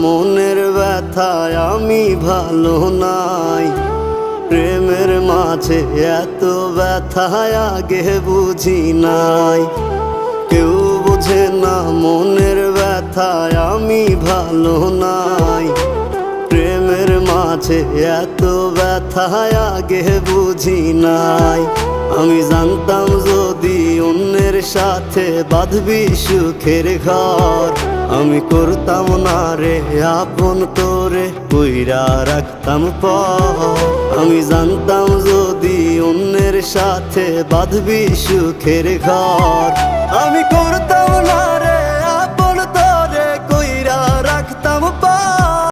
মনের ব্যথায় আমি ভালো নাই। প্রেমের মাঝে এত ব্যথায় আগে বুঝি নাই। কেউ বোঝে না মনের ব্যথায় আমি ভালো নাই। প্রেমের মাঝে এত ব্যথায় আগে বুঝি নাই। আমি জানতাম যদি অন্যের সাথে বাঁধবি সুখের ঘর, আমি করতাম না রে আপন তোরে কইরা রাখতাম পর। আমি জানতাম যদি অন্যের সাথে বাঁধবি সুখের ঘর, আমি